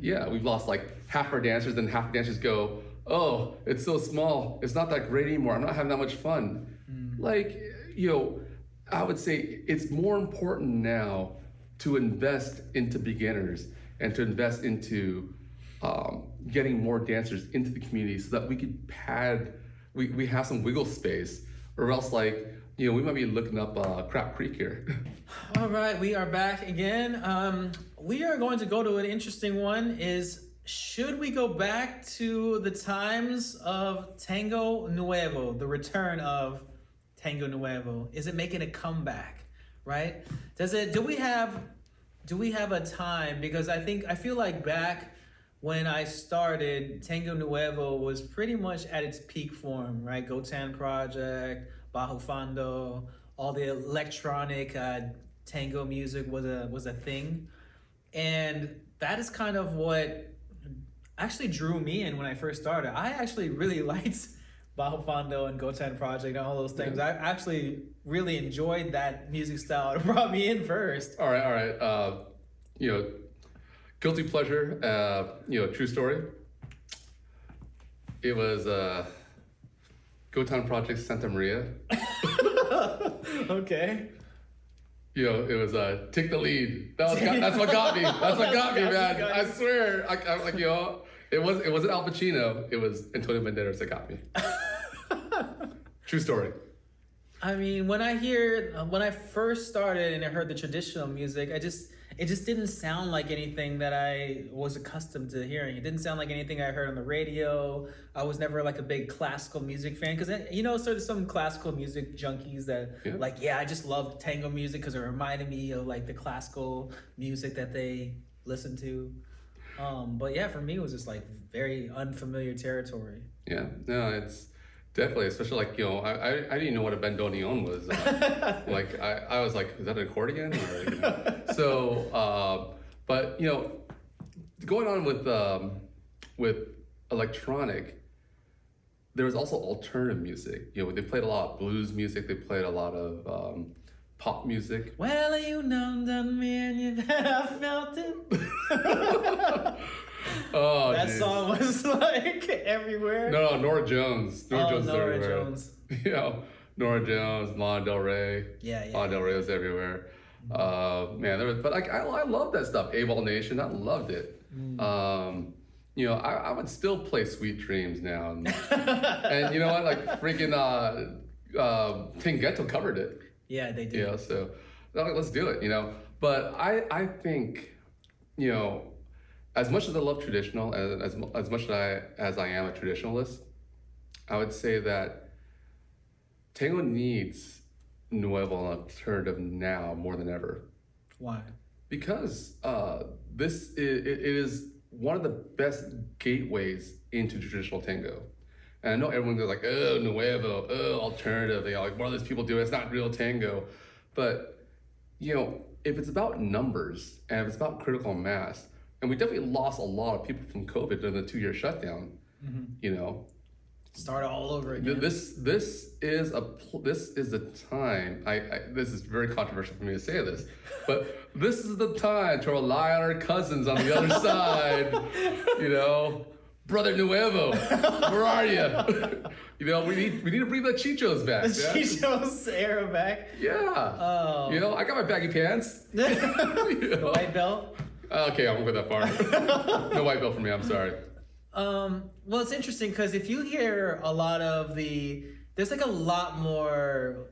yeah, we've lost like half our dancers, and half the dancers go, oh, it's so small, it's not that great anymore, I'm not having that much fun. Like, I would say it's more important now to invest into beginners and to invest into getting more dancers into the community so that we could we have some wiggle space, or else like, we might be looking up Crap Creek here. All right, we are back again. We are going to go to an interesting one. Should we go back to the times of Tango Nuevo, the return of Tango Nuevo? Is it making a comeback, right? Do we have a time? Because I feel like back when I started, Tango Nuevo was pretty much at its peak form, right? Gotan Project, Bajo Fondo, all the electronic tango music was a thing. And that is kind of what actually drew me in when I first started. I actually really liked Bajo Fondo and Gotan Project and all those things. I actually really enjoyed that music style. It brought me in first. All right. Guilty pleasure, true story. It was Gotan Project Santa Maria. Okay. It was Take the Lead. That's what got me. That's what got me, man. I swear. I'm like, it wasn't Al Pacino. It was Antonio Banderas that got me. True story. I mean, when I first started and I heard the traditional music, it just didn't sound like anything that I was accustomed to hearing. It didn't sound like anything I heard on the radio. I was never like a big classical music fan because, so there's some classical music junkies that I just loved tango music because it reminded me of like the classical music that they listened to. But yeah, for me, it was just like very unfamiliar territory. Yeah, no, it's definitely, especially like, I didn't even know what a bandoneon was. Like, I was like, is that an accordion? Or, So, but, going on with electronic, there was also alternative music. They played a lot of blues music, they played a lot of pop music. Well, done me and you've felt it. Oh, that geez. song was like everywhere. No, Norah Jones. Norah Jones is Norah everywhere. Jones. Norah Jones, Lana Del Rey. Yeah. Lana Del Rey was everywhere. Man, but like I love that stuff. A-Ball Nation, I loved it. I would still play Sweet Dreams now, and you know what? Like freaking Tingetto covered it. Yeah, they did. So let's do it. But I think, as much as I love traditional, as much as I am a traditionalist, I would say that tango needs Nuevo and alternative now more than ever. Why? Because it is one of the best gateways into traditional tango. And I know everyone goes like, oh, Nuevo, oh, alternative. Like, what are these people doing? It's not real tango. But, if it's about numbers and if it's about critical mass, and we definitely lost a lot of people from COVID during the 2-year shutdown, Start all over again. This is the time. This is very controversial for me to say this, but this is the time to rely on our cousins on the other side. Brother Nuevo, where are you? We need to bring the Chichos back. The Chichos era back. Yeah. Oh. I got my baggy pants. The white belt. Okay, I won't go that far. No white belt for me. I'm sorry. Well, it's interesting because if you hear a lot of there's like a lot more,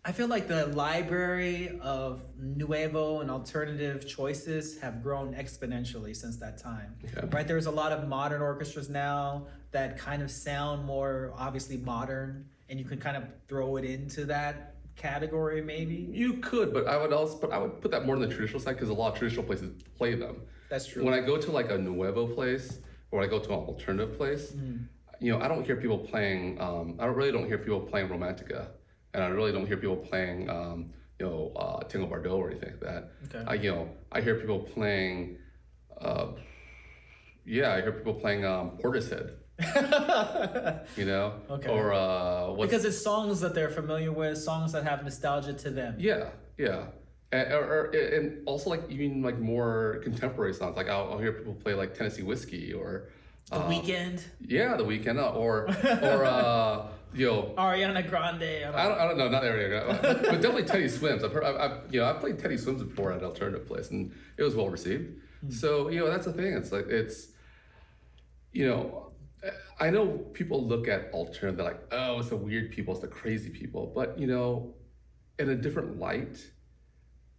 I feel like the library of Nuevo and alternative choices have grown exponentially since that time, right? There's a lot of modern orchestras now that kind of sound more obviously modern, and you can kind of throw it into that category maybe. You could, but I would put that more on the traditional side because a lot of traditional places play them. That's true. When I go to like a Nuevo place, or I go to an alternative place, I don't hear people playing. I really don't hear people playing Romantica, and I really don't hear people playing, Tango Bardot or anything like that. Okay. I hear people playing. I hear people playing Portishead. Okay. Or because it's songs that they're familiar with, songs that have nostalgia to them. Yeah. and also like even like more contemporary songs. Like I'll hear people play like Tennessee Whiskey or The Weeknd. Yeah, The Weeknd, or Ariana Grande. I don't know, not Ariana, but definitely Teddy Swims. I've played Teddy Swims before at an alternative place, and it was well received. So that's the thing. It's like I know people look at alternative, they're like, oh, it's the weird people, it's the crazy people, but in a different light,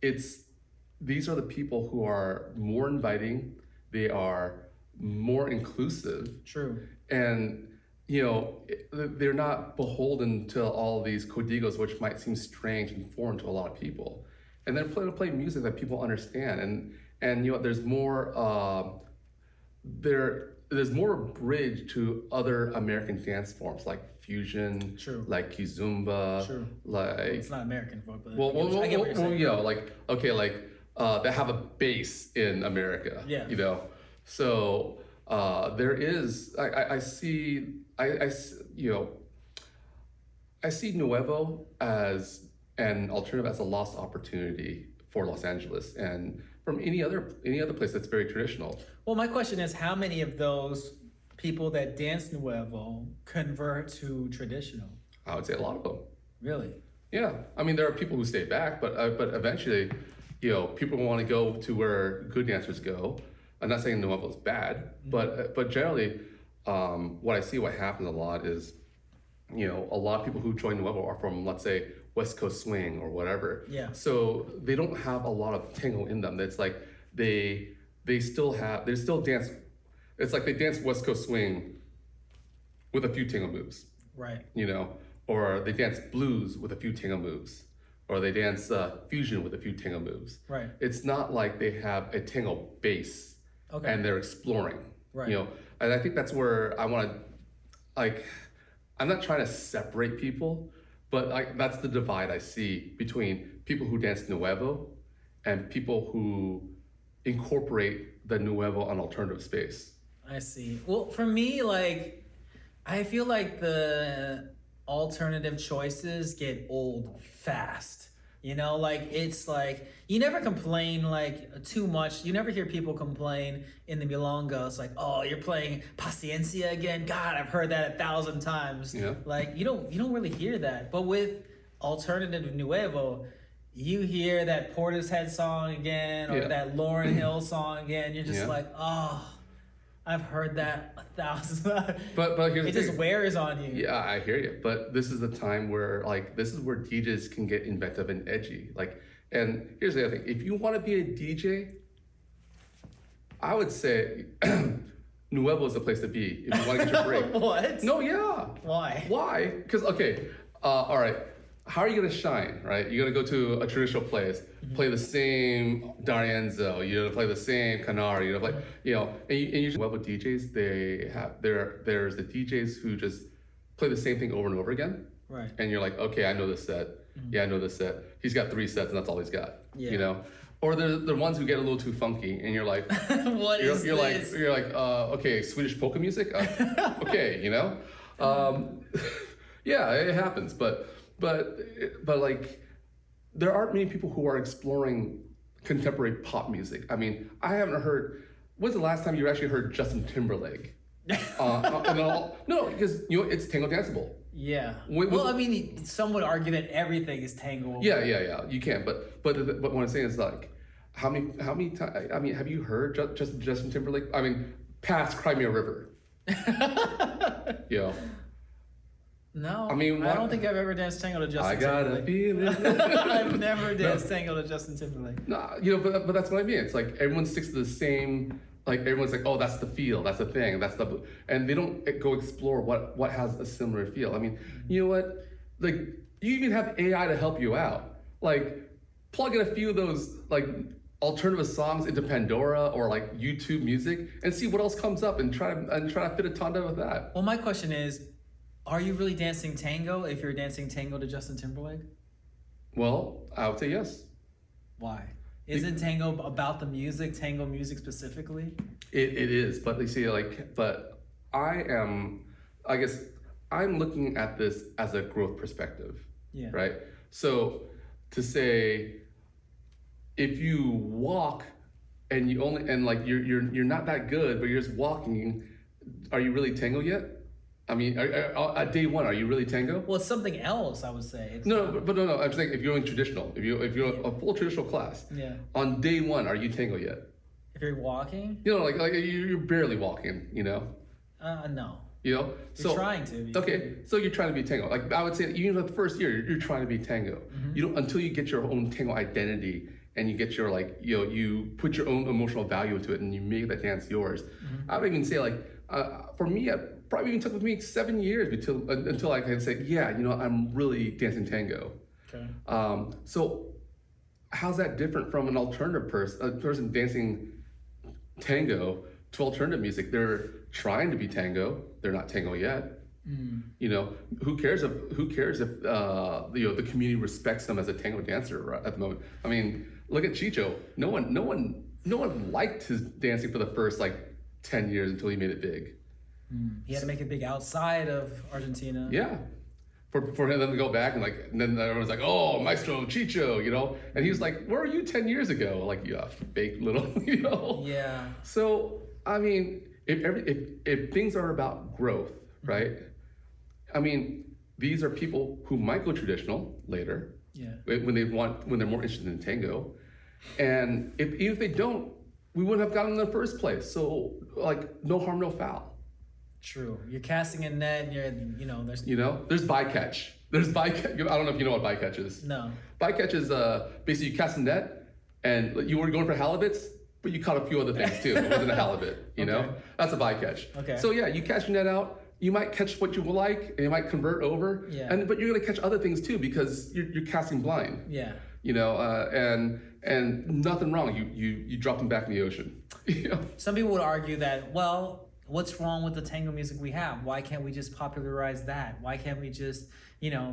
these are the people who are more inviting, they are more inclusive. True. And they're not beholden to all these codigos, which might seem strange and foreign to a lot of people. And they're play music that people understand. And there's more there's more bridge to other American dance forms like fusion, True. like kizomba, True. like It's not American folk, but I get what you're saying. they have a base in America. Yeah. So there is I see Nuevo as an alternative, as a lost opportunity for Los Angeles and from any other place that's very traditional. Well, my question is, how many of those people that dance Nuevo convert to traditional? I would say a lot of them. Really? Yeah, I mean there are people who stay back, but eventually, people want to go to where good dancers go. I'm not saying Nuevo is bad, but generally, what I see what happens a lot is, a lot of people who join Nuevo are from, let's say, West Coast swing or whatever. Yeah. So they don't have a lot of tango in them. It's like they still dance. It's like they dance West Coast swing with a few tango moves. Right. Or they dance blues with a few tango moves, or they dance fusion with a few tango moves. Right. It's not like they have a tango base. Okay. And they're exploring. Right. And I think that's where I want to, I'm not trying to separate people, but that's the divide I see between people who dance Nuevo and people who incorporate the Nuevo on alternative space. I see. Well, for me, I feel like the alternative choices get old fast. It's like you never complain too much. You never hear people complain in the milonga. It's like, oh, you're playing Paciencia again. God, I've heard that 1,000 times. Yeah. You don't really hear that. But with alternative Nuevo, you hear that Portishead song again or that Lauryn Hill song again. You're just like, oh, I've heard that 1,000 times. But here's the thing. It just wears on you. Yeah, I hear you. But this is the time where this is where DJs can get inventive and edgy. And here's the other thing. If you want to be a DJ, I would say Nuevo is the place to be if you want to get your break. What? No, yeah. Why? Why? Because all right. How are you gonna shine, right? You're gonna go to a traditional place, play the same D'Arienzo, you're gonna play the same Canary, you're gonna play, and usually well with DJs, there's the DJs who just play the same thing over and over again. Right. And you're like, okay, I know this set. Yeah, I know this set. He's got 3 sets and that's all he's got. Yeah. Or the ones who get a little too funky and you're like, you're like, okay, Swedish polka music? Okay, yeah, it happens, but there aren't many people who are exploring contemporary pop music. I mean, I haven't heard. When's the last time you actually heard Justin Timberlake? No, because it's tango danceable. Yeah. Some would argue that everything is tango. Yeah. You can, but what I'm saying is how many times? I mean, have you heard Justin Timberlake? I mean, past Crimea River. No, I don't think I've ever danced tango to Justin Timberlake. I got a feeling. I've never danced tango to Justin Timberlake. No, but that's what I mean. It's like everyone sticks to the same. Everyone's like, oh, that's the feel, that's the thing, and they don't go explore what has a similar feel. I mean, you know what? You even have AI to help you out. Plug in a few of those alternative songs into Pandora or YouTube music and see what else comes up and try to fit a tanda with that. Well, my question is, are you really dancing tango if you're dancing tango to Justin Timberlake? Well, I would say yes. Why? Isn't tango about the music, tango music specifically? It is, but they see but I guess I'm looking at this as a growth perspective. Yeah. Right? So to say if you walk and you only and like you're not that good, but you're just walking, are you really tango yet? I mean, at day one, are you really tango? Well, it's something else, I would say. It's But no. I'm saying if you're doing traditional, if you're a full traditional class, yeah. on day one, are you tango yet? If you're walking, like you're barely walking, no. So You're trying to be. Okay, so you're trying to be tango. Like I would say, even the first year, you're trying to be tango. Mm-hmm. You don't until you get your own tango identity and you get your you put your own emotional value into it and you make that dance yours. Mm-hmm. I would even say for me, it probably even took with me 7 years until I can say, yeah, I'm really dancing tango. Okay. So how's that different from an alternative a person dancing tango to alternative music? They're trying to be tango. They're not tango yet. Who cares if the community respects them as a tango dancer at the moment? I mean, look at Chicho. No one liked his dancing for the first 10 years until he made it big. He had to make it big outside of Argentina. Yeah. For him to go back and then everyone's like, oh, Maestro Chicho, and he was like, where were you 10 years ago? Yeah, fake little, Yeah. So I mean, if things are about growth, right? I mean, these are people who might go traditional later. Yeah. When they're more interested in tango, and even if they don't, we wouldn't have gotten in the first place. So no harm, no foul. True. You're casting a net. And there's. There's bycatch. There's bycatch. I don't know if you know what bycatch is. No. Bycatch is basically you cast a net, and you were going for halibuts, but you caught a few other things too. It wasn't a halibut. Okay. That's a bycatch. Okay. So yeah, you catch your net out. You might catch what you like, and you might convert over. Yeah. But you're gonna catch other things too because you're casting blind. Yeah. And nothing wrong. You drop them back in the ocean. Some people would argue that, well, what's wrong with the tango music we have? Why can't we just popularize that? Why can't we just,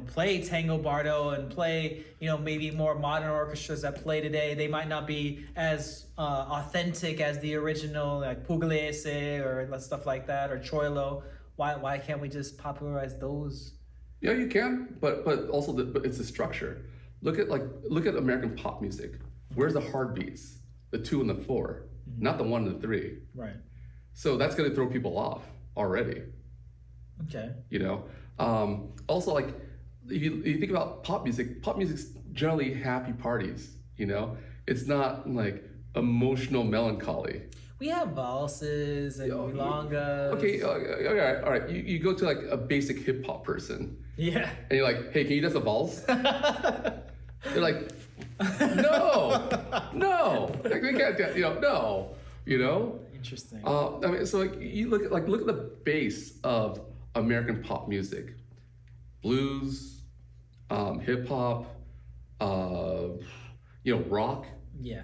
play Tango Bardo and play, maybe more modern orchestras that play today? They might not be as authentic as the original, like Pugliese or stuff like that, or Choilo. Why can't we just popularize those? Yeah, you can, but also but it's the structure. Look at American pop music. Where's the hard beats? The 2 and the 4, not the 1 and the 3. Right. So that's going to throw people off already. Okay. Also, if you think about pop music's generally happy parties. It's not emotional melancholy. We have valses and milongas. Okay, all right. You go to a basic hip hop person. Yeah. And you're like, hey, can you dance a valse? They're like, no, they can't dance. No. Interesting. So you look at the base of American pop music, blues, hip hop, rock. Yeah.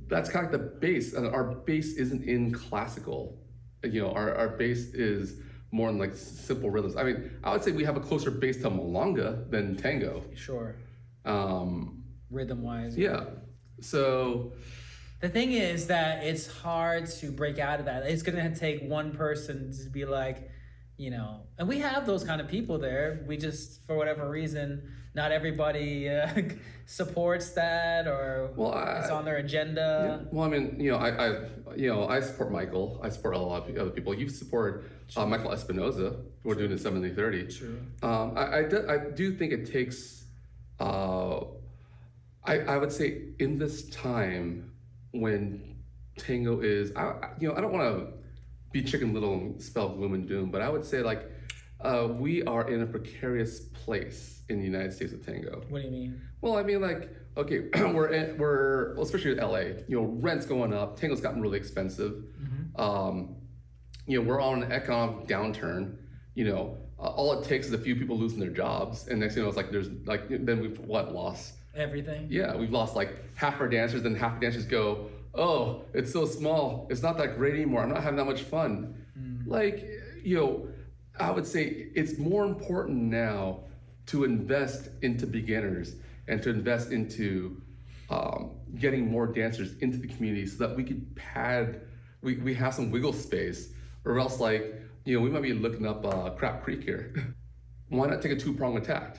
That's kind of the base, and our base isn't in classical. Our base is more in simple rhythms. I mean, I would say we have a closer base to milonga than tango. Sure. Rhythm wise. Yeah. So the thing is that it's hard to break out of that. It's gonna take one person to be and we have those kind of people there. We just, for whatever reason, not everybody supports that or it's on their agenda. Yeah. Well, I mean, I support Michael. I support a lot of other people. You've supported Michael Espinoza, who are doing the 70-30. True. I do think it takes. I would say in this time when tango is, I don't want to be Chicken Little and spell gloom and doom, but I would say we are in a precarious place in the United States with tango. What do you mean? Well, I mean okay, we're especially in LA. Rent's going up. Tango's gotten really expensive. We're on an economic downturn. All it takes is a few people losing their jobs, and next thing it's then we've lost everything. Yeah, we've lost half our dancers. Then half the dancers go, oh, it's so small. It's not that great anymore. I'm not having that much fun. I would say it's more important now to invest into beginners and to invest into getting more dancers into the community so that we could we have some wiggle space, or else we might be looking up Crap Creek here. Why not take a 2-prong attack?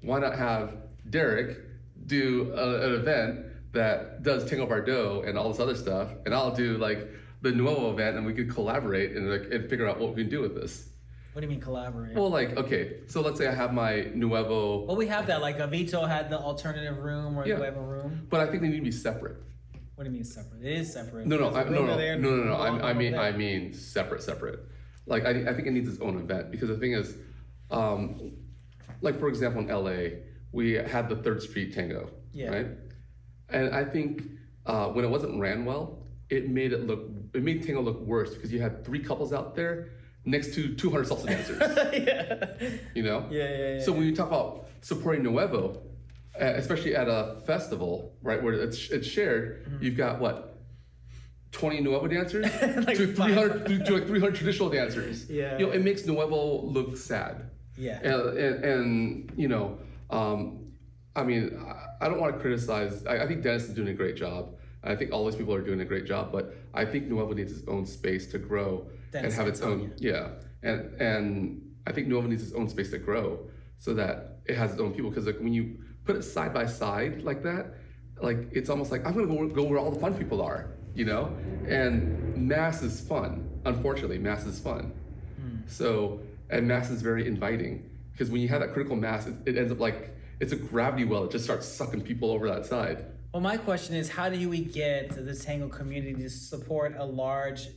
Why not have Derek do an event that does Tango Bardot and all this other stuff, and I'll do like the Nuevo event, and we could collaborate and figure out what we can do with this. What do you mean collaborate? Well, like, okay, so let's say I have my Nuevo. Well, we have that. Like, Vito had the alternative room or Yeah. Nuevo room. But I think they need to be separate. What do you mean separate? It is separate. No. There's a room over there and No. one I over mean separate. Like, I think it needs its own event, because the thing is, like, for example, in LA, we had the 3rd Street Tango, Yeah. right? And I think when it wasn't ran well, it made Tango look worse, because you had 3 couples out there next to 200 salsa dancers. Yeah. You know? Yeah. So when you talk about supporting Nuevo, especially at a festival, right, where it's shared, you've got what, 20 Nuevo dancers Like to 300 to like 300 traditional dancers. Yeah. You know, it makes Nuevo look sad. Yeah. And you know, I mean, I don't want to criticize. I think Dennis is doing a great job. I think all these people are doing a great job, but I think Nuevo needs its own space to grow Dennis and have its own. Yeah, and I think Nuevo needs its own space to grow so that it has its own people. Because like when you put it side by side like that, like it's almost like I'm gonna go where all the fun people are, you know. And mass is fun. Unfortunately, mass is fun. So and mass is very inviting, because when you have that critical mass, it ends up like it's a gravity well. It just starts sucking people over that side. Well, my question is, how do we get the Tango community to support a large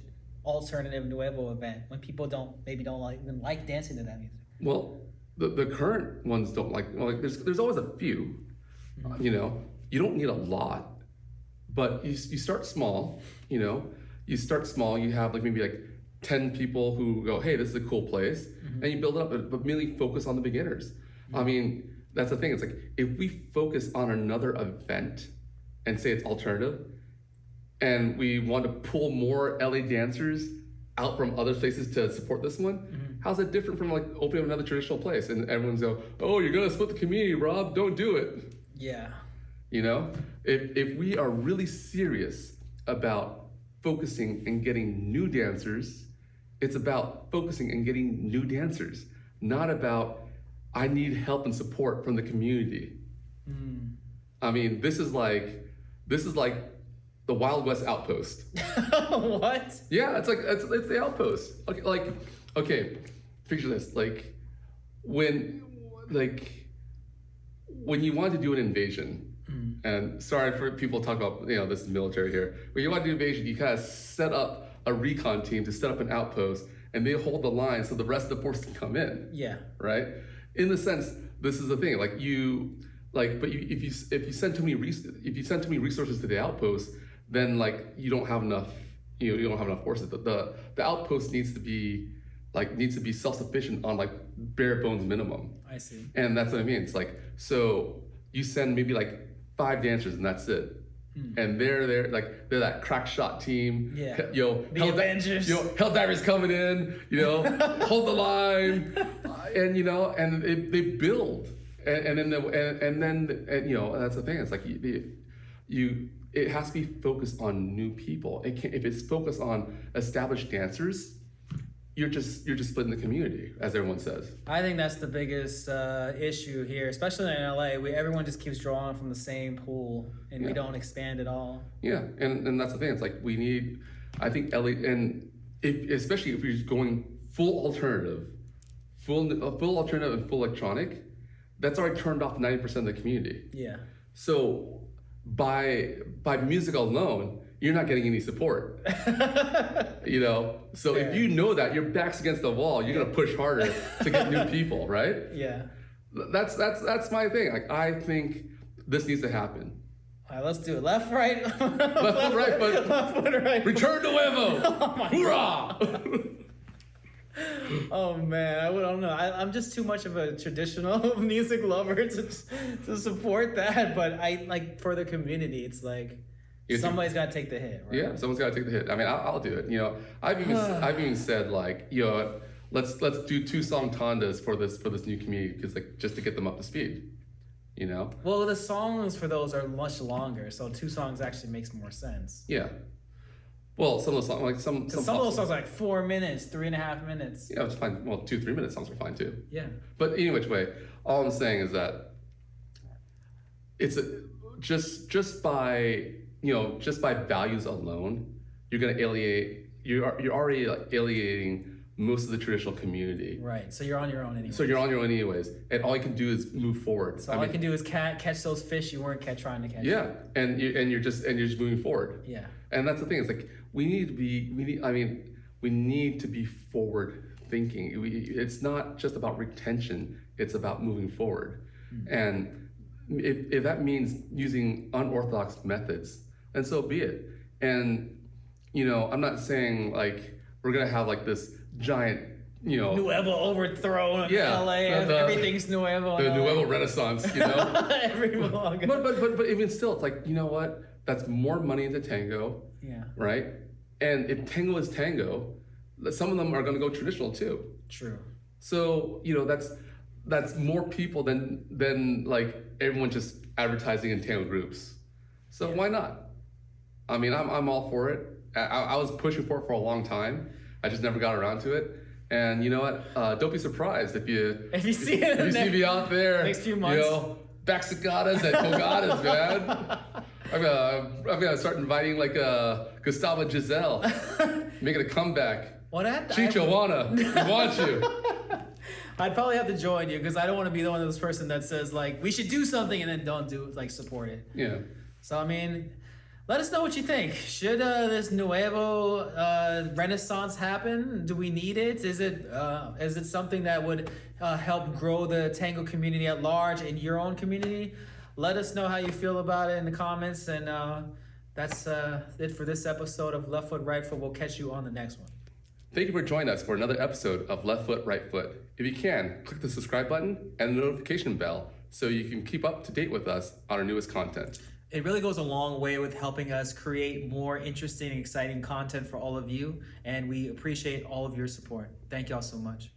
alternative Nuevo event when people don't even like dancing to that music? Well, the current ones don't like. Well, like there's always a few. You know, you don't need a lot, but you start small. You know, you start small. You have like maybe like 10 people who go, hey, this is a cool place, and you build it up, but mainly focus on the beginners. I mean, that's the thing. It's like if we focus on another event and say it's alternative, and we want to pull more LA dancers out from other places to support this one, how's it different from like opening another traditional place and everyone's go, oh, you're gonna split the community, Rob, don't do it. Yeah. You know, if we are really serious about focusing and getting new dancers, it's about focusing and getting new dancers, not about I need help and support from the community. I mean, this is like the Wild West Outpost. What? Yeah, it's the Outpost. Okay, picture this. Like when you want to do an invasion, and sorry for people talk about, you know, this is military here. When you want to do invasion, you kind of set up a recon team to set up an outpost, and they hold the line so the rest of the force can come in. Yeah. Right. In the sense, this is the thing. If you send too many resources to the outpost, then like you don't have enough. You don't have enough forces. The outpost needs to be self-sufficient on like bare bones minimum. I see. And that's what I mean. It's like, so you send maybe like 5 dancers and that's it. And they're that crack shot team. Yeah. The Avengers. Hell divers coming in, hold the line, and they build, and then that's the thing. It's like it has to be focused on new people. It can't, if it's focused on established dancers, you're just splitting the community, as everyone says. I think that's the biggest issue here, especially in LA. Everyone just keeps drawing from the same pool, and we don't expand at all. Yeah, and that's the thing. It's like we need, I think LA, and especially if you're just going full alternative and full electronic, that's already turned off 90% of the community. Yeah. So by music alone, you're not getting any support. So if you know that your back's against the wall, you're gonna push harder to get new people, right? Yeah. That's my thing. Like, I think this needs to happen. All right, let's do it. Left, right. Left, right, but left foot, right. Return to Nuevo. Oh my Hoorah! Oh man, I don't know. I'm just too much of a traditional music lover to support that. But I like, for the community, it's like somebody's got to take the hit, right? Yeah, someone's got to take the hit. I mean, I'll do it. I've even said like, let's do 2 song tandas for this new community, because like just to get them up to speed. Well, the songs for those are much longer, so 2 songs actually makes more sense. Yeah. Well, some of the songs, like some of those songs are like 4 minutes, 3.5 minutes. Yeah, it's fine. Well, 2-3 minute songs are fine too. Yeah. But any which way, all I'm saying is that just by values alone, you're gonna alienate. You're already like alienating most of the traditional community. Right. So you're on your own anyway. So you're on your own anyways, and all you can do is move forward. So all I can do is catch those fish you weren't trying to catch. Yeah, and you're just moving forward. Yeah. And that's the thing. It's like we need to be forward thinking. It's not just about retention. It's about moving forward. Mm-hmm. And if that means using unorthodox methods, then so be it. And I'm not saying like we're gonna have like this giant, Nuevo overthrow in LA. Everything's Nuevo. The Nuevo Renaissance, But even still, it's like, you know what? That's more money into tango. Yeah. Right? And if tango is tango, some of them are gonna go traditional too. True. So, that's more people than like everyone just advertising in tango groups. So why not? I mean, I'm all for it. I was pushing for it for a long time. I just never got around to it. And you know what? Don't be surprised if you see me out there next few months. Baxicadas and Togadas, man. I'm gonna start inviting like Gustavo Giselle, making a comeback. What happened? Chichuana, we want you. I'd probably have to join you because I don't want to be the one of those person that says like we should do something and then don't do support it. Yeah. So I mean, let us know what you think. Should this Nuevo Renaissance happen? Do we need it? Is it something that would help grow the tango community at large in your own community? Let us know how you feel about it in the comments. And that's it for this episode of Left Foot, Right Foot. We'll catch you on the next one. Thank you for joining us for another episode of Left Foot, Right Foot. If you can, click the subscribe button and the notification bell so you can keep up to date with us on our newest content. It really goes a long way with helping us create more interesting and exciting content for all of you, and we appreciate all of your support. Thank y'all so much.